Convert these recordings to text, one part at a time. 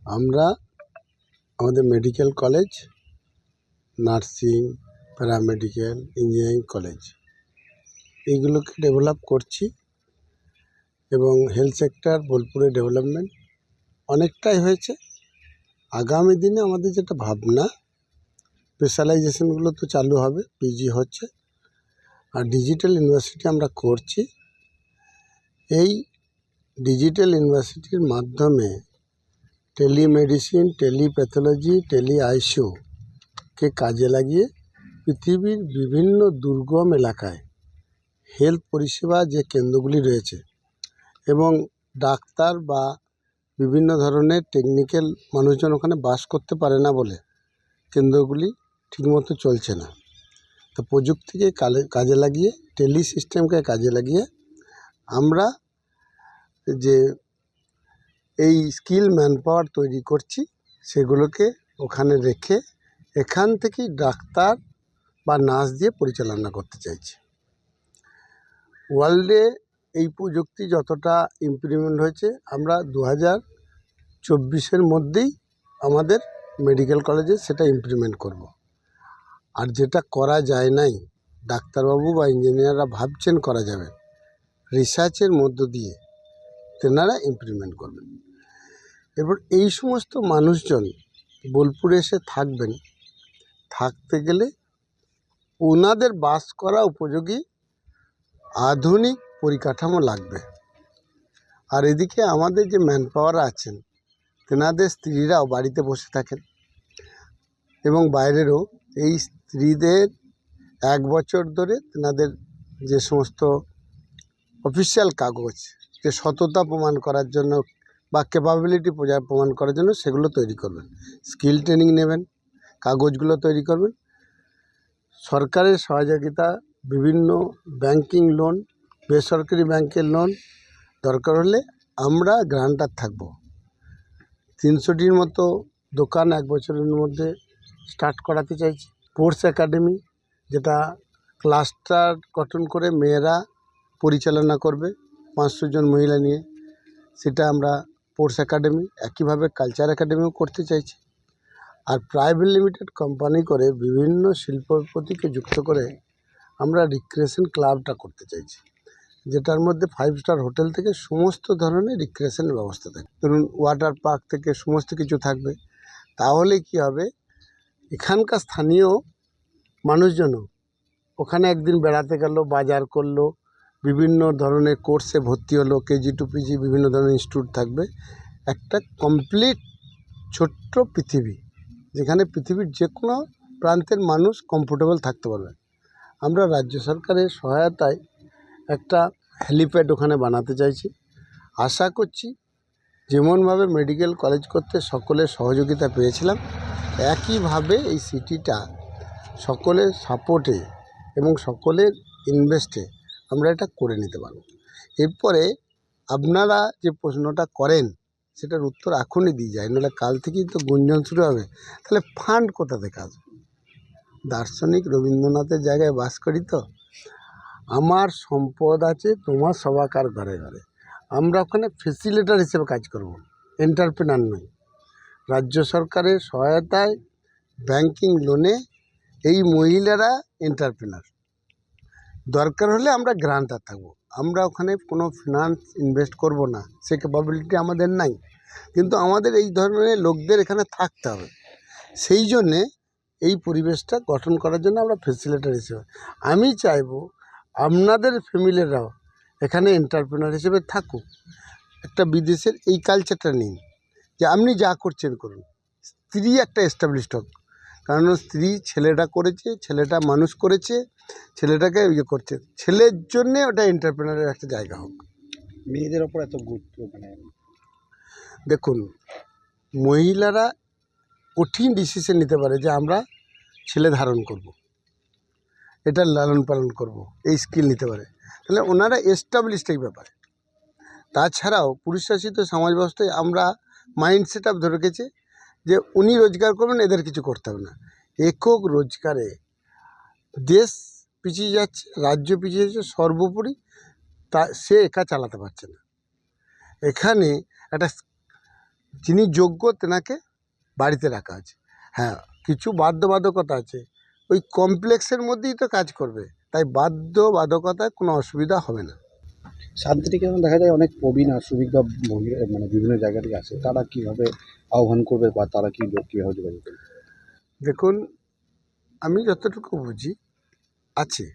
আমরা আমাদের medical college, nursing, paramedical, engineering college এইগুলোকে ডেভেলপ করছি এবং হেলথ সেক্টর বোলপুরে ডেভেলপমেন্ট অনেকটাই হয়েছে। আগামী দিনে আমাদের যেটা ভাবনা, স্পেশালাইজেশনগুলো তো চালু হবে, পিজি হচ্ছে, আর ডিজিটাল ইউনিভার্সিটি আমরা করছি। এই ডিজিটাল ইউনিভার্সিটির মাধ্যমে টেলিমেডিসিন, টেলিপ্যাথোলজি, টেলি আইসিইউকে কাজে লাগিয়ে পৃথিবীর বিভিন্ন দুর্গম এলাকায় হেলথ পরিষেবা যে কেন্দ্রগুলি রয়েছে এবং ডাক্তার বা বিভিন্ন ধরনের টেকনিক্যাল মানুষজন ওখানে বাস করতে পারে না বলে কেন্দ্রগুলি ঠিকমতো চলছে না। তো প্রযুক্তিকে কাজে লাগিয়ে, টেলি সিস্টেমকে কাজে লাগিয়ে আমরা যে এই স্কিল ম্যানপাওয়ার তৈরি করছি সেগুলোকে ওখানে রেখে এখান থেকেই ডাক্তার বা নার্স দিয়ে পরিচালনা করতে চাইছি। ওয়ার্ল্ডে এই প্রযুক্তি যতটা ইমপ্লিমেন্ট হয়েছে, আমরা 2024-এর মধ্যেই আমাদের মেডিকেল কলেজে সেটা ইমপ্লিমেন্ট করব। আর যেটা করা যায় নাই, ডাক্তারবাবু বা ইঞ্জিনিয়াররা ভাবছেন করা যাবে, রিসার্চের মধ্য দিয়ে তেনারা ইমপ্লিমেন্ট করবেন। এবার এই সমস্ত মানুষজন বোলপুরে এসে থাকবেন, থাকতে গেলে ওনাদের বাস করা উপযোগী আধুনিক পরিকাঠামো লাগবে। আর এদিকে আমাদের যে ম্যানপাওয়ার আছেন, তেনাদের স্ত্রীরাও বাড়িতে বসে থাকেন এবং বাইরেরও এই স্ত্রীদের 1 বছর ধরে তেনাদের যে সমস্ত অফিসিয়াল কাগজ, যে সততা প্রমাণ করার জন্য বা ক্যাপাবিলিটি প্রমাণ করার জন্য সেগুলো তৈরি করবেন, স্কিল ট্রেনিং নেবেন, কাগজগুলো তৈরি করবেন। সরকারের সহযোগিতা, বিভিন্ন ব্যাংকিং লোন, বেসরকারি ব্যাংকের লোন দরকার হলে আমরা গ্রান্টার থাকব। 300টির মতো দোকান 1 বছরের মধ্যে স্টার্ট করাতে চাইছি। স্পোর্টস একাডেমি, যেটা ক্লাস্টার গঠন করে মেয়েরা পরিচালনা করবে 500 জন মহিলা নিয়ে, সেটা আমরা স্পোর্টস একাডেমি, একইভাবে কালচার একাডেমিও করতে চাইছি। আর প্রাইভেট লিমিটেড কোম্পানি করে বিভিন্ন শিল্পপতিকে যুক্ত করে আমরা রিক্রিয়েশন ক্লাবটা করতে চাইছি, যেটার মধ্যে 5 স্টার হোটেল থেকে সমস্ত ধরনের রিক্রিয়েশনের ব্যবস্থা থাকবে। ধরুন ওয়াটার পার্ক থেকে সমস্ত কিছু থাকবে। তাহলে কি হবে, এখানকার স্থানীয় মানুষজনও ওখানে একদিন বেড়াতে গেল, বাজার করলো, বিভিন্ন ধরনের কোর্সে ভর্তি হলো, কেজি টু পিজি বিভিন্ন ধরনের ইনস্টিটিউট থাকবে। একটা কমপ্লিট ছোট্ট পৃথিবী, যেখানে পৃথিবীর যে কোনো প্রান্তের মানুষ কমফোর্টেবল থাকতে পারবে। আমরা রাজ্য সরকারের সহায়তায় একটা হেলিপ্যাড ওখানে বানাতে চাইছি। আশা করছি যেমনভাবে মেডিকেল কলেজ করতে সকলের সহযোগিতা পেয়েছিলাম, একইভাবে এই সিটিটা সকলের সাপোর্টে এবং সকলের ইনভেস্টে আমরা এটা করে নিতে পারব। এরপরে আপনারা যে প্রশ্নটা করেন সেটার উত্তর এখনই দিয়ে যায়, নাহলে কাল থেকেই তো গুঞ্জন শুরু হবে। তাহলে ফান্ড কোথা থেকে আসবে? দার্শনিক রবীন্দ্রনাথের জায়গায় বাস করি তো, আমার সম্পদ আছে তোমার সবাকার ঘরে ঘরে। আমরা ওখানে ফেসিলিটার হিসেবে কাজ করব, এন্টারপ্রেনার নই। রাজ্য সরকারের সহায়তায় ব্যাংকিং লোনে এই মহিলারা এন্টারপ্রেনার। দরকার হলে আমরা গ্রান্টার থাকবো, আমরা ওখানে কোনো ফিনান্স ইনভেস্ট করব না, সে ক্যাপাবিলিটি আমাদের নাই। কিন্তু আমাদের এই ধরনের লোকদের এখানে থাকতে হবে। সেই জন্যে এই পরিবেশটা গঠন করার জন্য আমরা ফেসিলিটার হিসেবে, আমি চাইবো আপনাদের ফ্যামিলিরাও এখানে এন্টারপ্রেনার হিসেবে থাকুক। একটা বিদেশের এই কালচারটা নিন যে আপনি যা করছেন করুন, স্ত্রী একটা এস্টাবলিশড হোক। কারণ স্ত্রী ছেলেটা করেছে, ছেলেটা মানুষ করেছে, ছেলেটাকে ইয়ে করছে, ছেলের জন্যে ওটা এন্টারপ্রেনারের একটা জায়গা হোক। মেয়েদের ওপর এত গুরুত্ব দেখুন, মহিলারা কঠিন ডিসিশন নিতে পারে যে আমরা ছেলে ধারণ করব, এটা লালন পালন করব, এই স্কিল নিতে পারে। তাহলে ওনারা এস্টাবলিশড এই ব্যাপারে। তাছাড়াও পুরুষশাসিত সমাজ ব্যবস্থায় আমরা মাইন্ড সেট আপ ধরে রেখেছে যে উনি রোজগার করবেন, এদের কিছু করতে হবে না। একক রোজগারে দেশ পিছিয়ে যাচ্ছে, রাজ্য পিছিয়ে যাচ্ছে, সর্বোপরি তা সে একা চালাতে পারছে না। এখানে একটা যিনি যোগ্য তেনাকে বাড়িতে রাখা আছে। হ্যাঁ, কিছু বাধ্যবাধকতা আছে, ওই কমপ্লেক্সের মধ্যেই তো কাজ করবে, তাই বাধ্যবাধকতায় কোনো অসুবিধা হবে না। শান্তিনিকেতন দেখা যায় অনেক প্রবীণ আর শ্রমিক বা মহিলা মানে বিভিন্ন জায়গা থেকে আসে, তারা কিভাবে আহ্বান করবে বা তারা কীভাবে যোগাযোগ করবে? দেখুন, আমি যতটুকু বুঝি আছে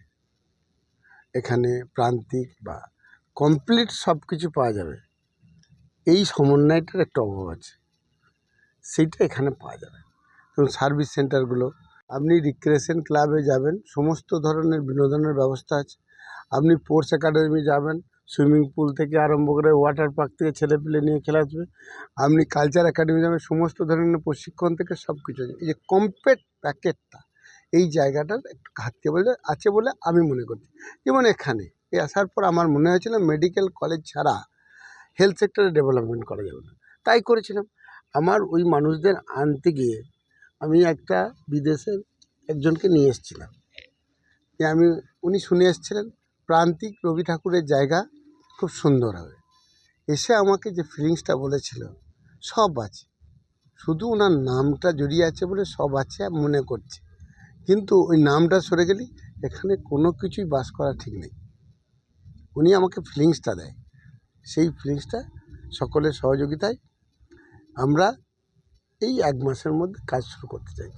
এখানে প্রান্তিক বা কমপ্লিট সব কিছু পাওয়া যাবে, এই সমন্বয়টার একটা অভাব আছে, সেইটা এখানে পাওয়া যাবে। যেমন সার্ভিস সেন্টারগুলো, আপনি রিক্রিয়েশন ক্লাবে যাবেন, সমস্ত ধরনের বিনোদনের ব্যবস্থা আছে। আপনি স্পোর্টস একাডেমি যাবেন, সুইমিং পুল থেকে আরম্ভ করে ওয়াটার পার্ক থেকে ছেলেপিলে নিয়ে খেলাবে। আপনি কালচার একাডেমি যাবেন, সমস্ত ধরনের প্রশিক্ষণ থেকে সব কিছু আছে। এই যে কমপ্লিট প্যাকেটটা, এই জায়গাটার একটু ঘাটতি আছে বলে আমি মনে করছি। যেমন এখানে আসার পর আমার মনে হয়েছিল মেডিকেল কলেজ ছাড়া হেলথ সেক্টরে ডেভেলপমেন্ট করা যাবে না, তাই করেছিলাম। আমার ওই মানুষদের আনতে গিয়ে আমি একটা বিদেশের একজনকে নিয়ে এসেছিলাম, যে উনি শুনে এসেছিলেন প্রান্তিক রবি ঠাকুরের জায়গা খুব সুন্দর হবে। এসে আমাকে যে ফিলিংসটা বলেছিল, সব আছে, শুধু ওনার নামটা জড়িয়ে আছে বলে সব আছে মনে করছে, কিন্তু ওই নামটা সরে গেলে এখানে কোনো কিছুই বাস করা ঠিক নেই। উনি আমাকে ফিলিংসটা দেয়, সেই ফিলিংসটা সকলের সহযোগিতায় আমরা এই 1 মাসের মধ্যে কাজ শুরু করতে চাইছি।